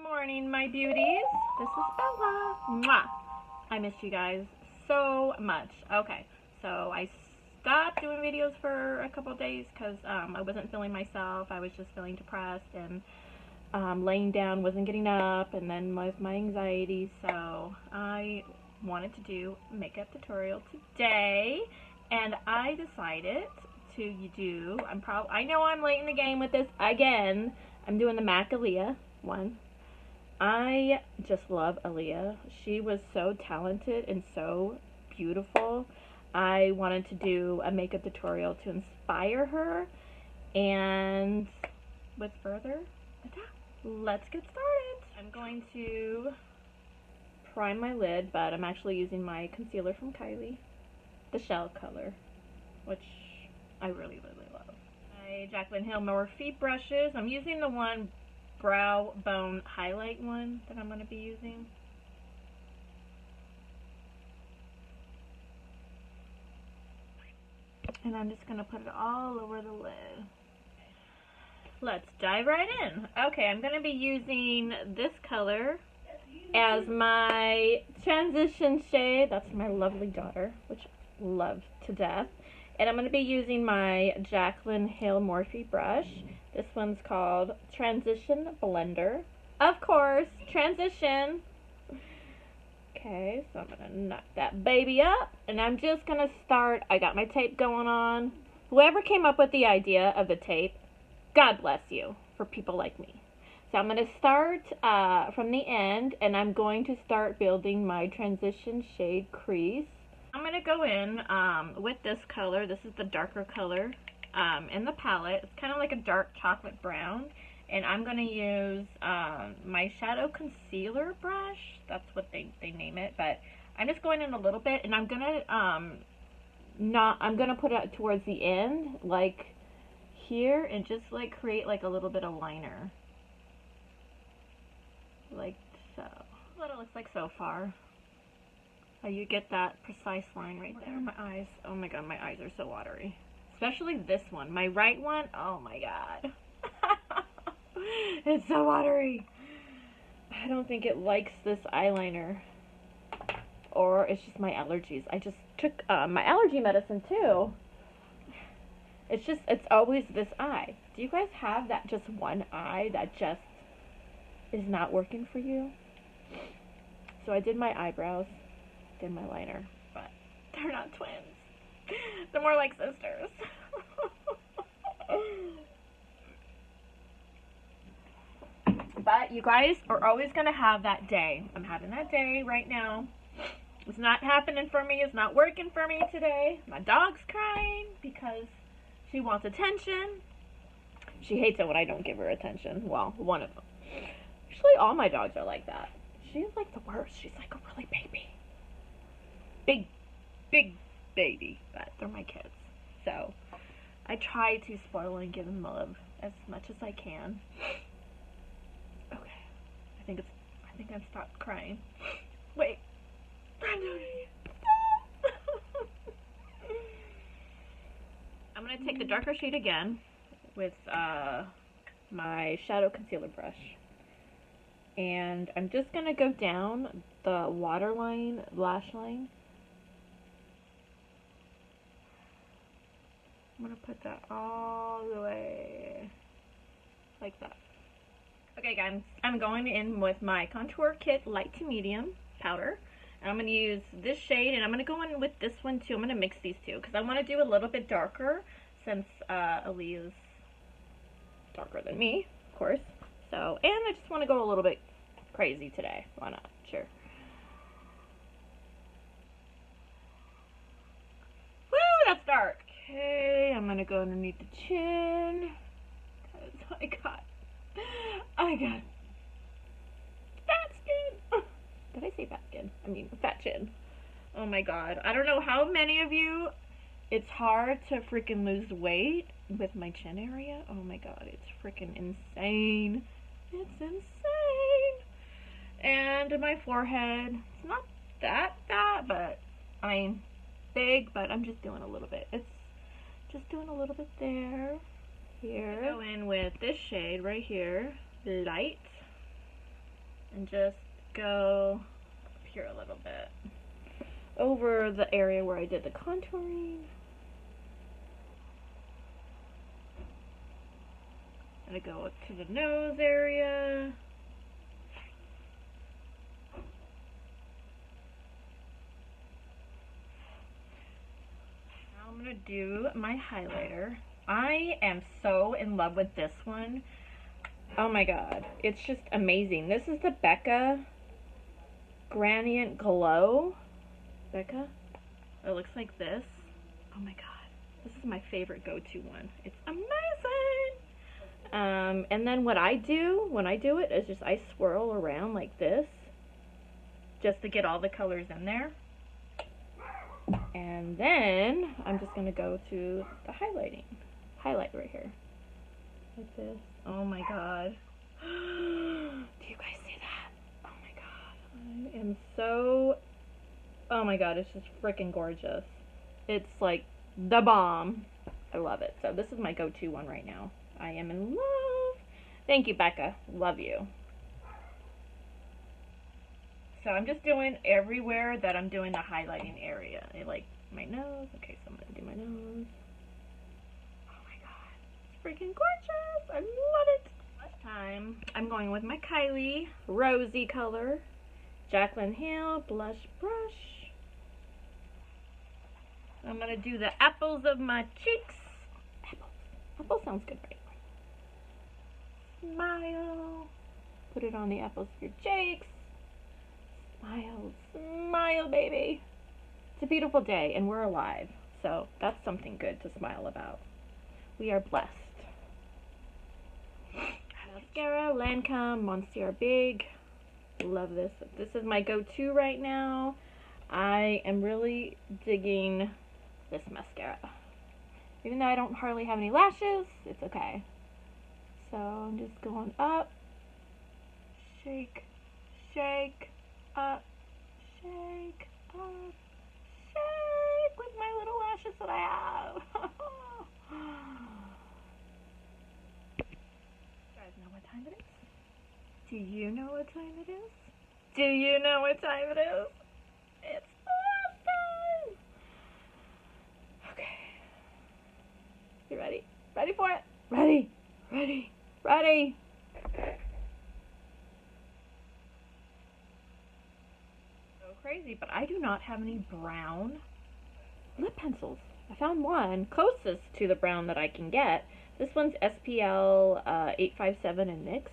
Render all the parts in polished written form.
Morning, my beauties. This is Bella. Mwah. I missed you guys so much. Okay, so I stopped doing videos for a couple of days because I wasn't feeling myself. I was just feeling depressed and laying down, wasn't getting up, and then my anxiety. So I wanted to do a makeup tutorial today, and I decided to do. I know I'm late in the game with this again. I'm doing the MAC Aaliyah one. I just love Aaliyah. She was so talented and so beautiful. I wanted to do a makeup tutorial to inspire her. And with further ado, let's get started. I'm going to prime my lid, but I'm actually using my concealer from Kylie, the shell color, which I really love. My Jaclyn Hill Morphe brushes. I'm using the one brow bone highlight one that I'm going to be using. And I'm just going to put it all over the lid. Let's dive right in. Okay, I'm going to be using this color as my transition shade. That's my lovely daughter, which I love to death. And I'm going to be using my Jaclyn Hill Morphe brush. This one's called Transition Blender. Of course, transition. Okay, so I'm going to knock that baby up. And I'm just going to start. I got my tape going on. Whoever came up with the idea of the tape, God bless you for people like me. So I'm going to start from the end, and I'm going to start building my transition shade crease. I'm going to go in with this color. This is the darker color in the palette. It's kind of like a dark chocolate brown. And I'm going to use my shadow concealer brush. That's what they name it. But I'm just going in a little bit. And I'm going to I'm going to put it towards the end, like here. And just like create like a little bit of liner. Like so. That's what it looks like so far. You get that precise line right there. My eyes, oh my god, my eyes are so watery. Especially this one. My right one, oh my god. It's so watery. I don't think it likes this eyeliner. Or it's just my allergies. I just took my allergy medicine too. It's always this eye. Do you guys have that just one eye that just is not working for you? So I did my eyebrows. Did my liner, but they're not twins. They're more like sisters. But you guys are always going to have that day. I'm having that day right now. It's not happening for me. It's not working for me today. My dog's crying because she wants attention. She hates it when I don't give her attention. Well, one of them. Actually, all my dogs are like that. She's like the worst. She's like a really baby. Big baby, but they're my kids. So I try to spoil and give them love as much as I can. Okay, I think I've stopped crying. Wait, I'm doing it. I'm gonna take the darker shade again with my shadow concealer brush, and I'm just gonna go down the waterline, lash line. I'm going to put that all the way like that. Okay guys, I'm going in with my Contour Kit Light to Medium powder. And I'm going to use this shade, and I'm going to go in with this one too. I'm going to mix these two because I want to do a little bit darker since Aaliyah's darker than me, of course. So, and I just want to go a little bit crazy today. Why not? Sure. Woo, that's dark. Okay, I'm gonna go underneath the chin. I got fat skin. Did I say fat skin? I mean fat chin. Oh my god. I don't know how many of you, it's hard to freaking lose weight with my chin area. Oh my god, it's freaking insane. It's insane. And my forehead, it's not that fat, but I mean big, but I'm just doing a little bit. It's just doing a little bit there, here. Go in with this shade right here, light. and just go up here a little bit over the area where I did the contouring. Gonna go up to the nose area. Now I'm gonna do my highlighter. I am so in love with this one. Oh my god, it's just amazing. This is the Becca Gradient Glow. Becca? It looks like this. Oh my god, this is my favorite go-to one. It's amazing. And then what I do when I do it is just I swirl around like this just to get all the colors in there. And then I'm just going to go to the highlight right here like this. Oh my god. Do you guys see that? Oh my god. I am so, oh my god, it's just freaking gorgeous. It's like the bomb. I love it. So this is my go-to one right now. I am in love. Thank you, Becca. Love you. So I'm just doing everywhere that I'm doing the highlighting area. I like my nose. Okay, so I'm going to do my nose. Oh my god. It's freaking gorgeous. I love it. Last time, I'm going with my Kylie rosy color. Jaclyn Hill blush brush. I'm going to do the apples of my cheeks. Apples. Apple sounds good, right? Smile. Put it on the apples of your cheeks. Smile, smile, baby. It's a beautiful day and we're alive. So that's something good to smile about. We are blessed. Mascara, Lancome, Monsieur Big. Love this. This is my go-to right now. I am really digging this mascara. Even though I don't hardly have any lashes, it's okay. So I'm just going up, shake, shake, up, shake, up, shake with my little lashes that I have. You guys know what time it is? Do you know what time it is? Do you know what time it is? It's awesome! Okay. You ready? Ready for it? Ready, ready, ready. So crazy, but I do not have any brown lip pencils. I found one closest to the brown that I can get. This one's SPL 857 in NYX.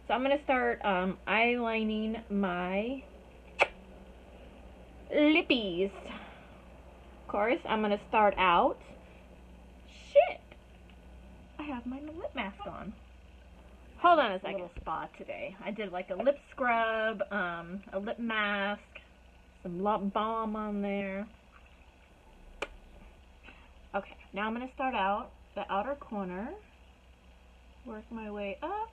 So I'm going to start eyelining my lippies. Of course, I'm going to start out. Shit! I have my lip mask on. Hold on a second. Little spa today. I did like a lip scrub, a lip mask, some lip balm on there. Okay, now I'm going to start out the outer corner, work my way up.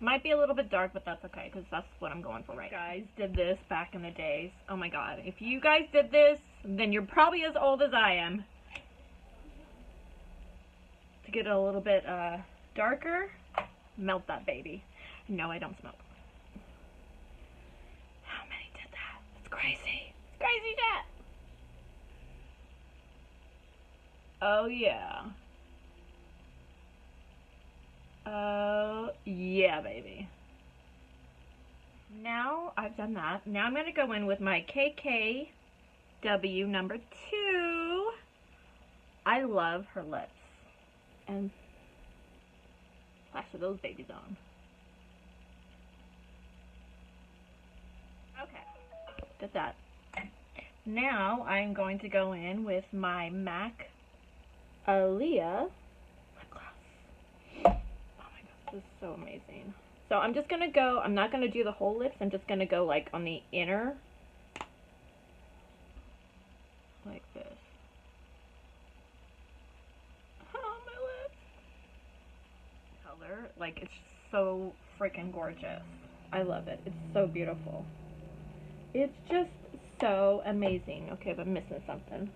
Might be a little bit dark, but that's okay, because that's what I'm going for right now. You guys did this back in the days. Oh my god. If you guys did this, then you're probably as old as I am. To get it a little bit darker, melt that baby. No, I don't smoke. How many did that? It's crazy. It's crazy shit. Oh yeah. Oh yeah, baby. Now I've done that. Now I'm going to go in with my KKW number 2. I love her lips. And flash of those babies on. Okay, did that. Now I'm going to go in with my MAC Aaliyah lipgloss. Oh my god, this is so amazing. So I'm just going to go, I'm not going to do the whole lips, I'm just going to go like on the inner, like this. Oh, my lips. Color, like it's so freaking gorgeous. I love it. It's so beautiful. It's just so amazing. Okay, but I'm missing something.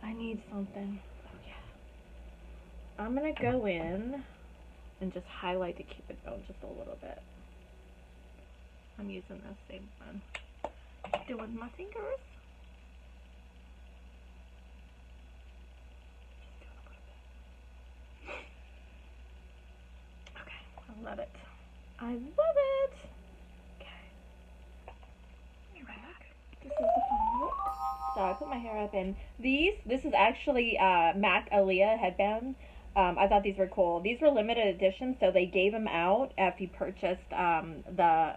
I need something. Oh yeah. I'm going to go in and just highlight the cupid bone just a little bit. I'm using the same one. Doing my fingers. Okay, I love it. I love it. Okay. This is the final look. So I put my hair up in these. This is actually MAC Aaliyah headband. I thought these were cool. These were limited edition, so they gave them out if you purchased the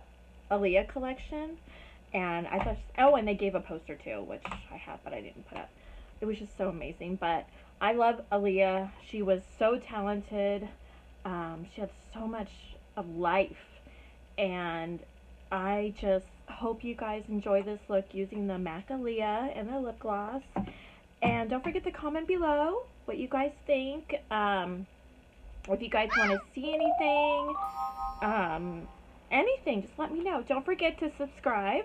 Aaliyah collection. And I thought, oh, and they gave a poster too, which I have, but I didn't put up. It was just so amazing. But I love Aaliyah. She was so talented. She had so much of life. And I just hope you guys enjoy this look using the MAC Aaliyah and the lip gloss. And don't forget to comment below what you guys think. If you guys want to see anything, anything, just let me know. Don't forget to subscribe.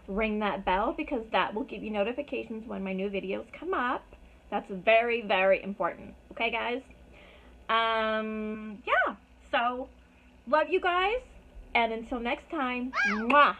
Ring that bell because that will give you notifications when my new videos come up. That's very, very important. Okay, guys? Yeah. So, love you guys. And until next time, mwah!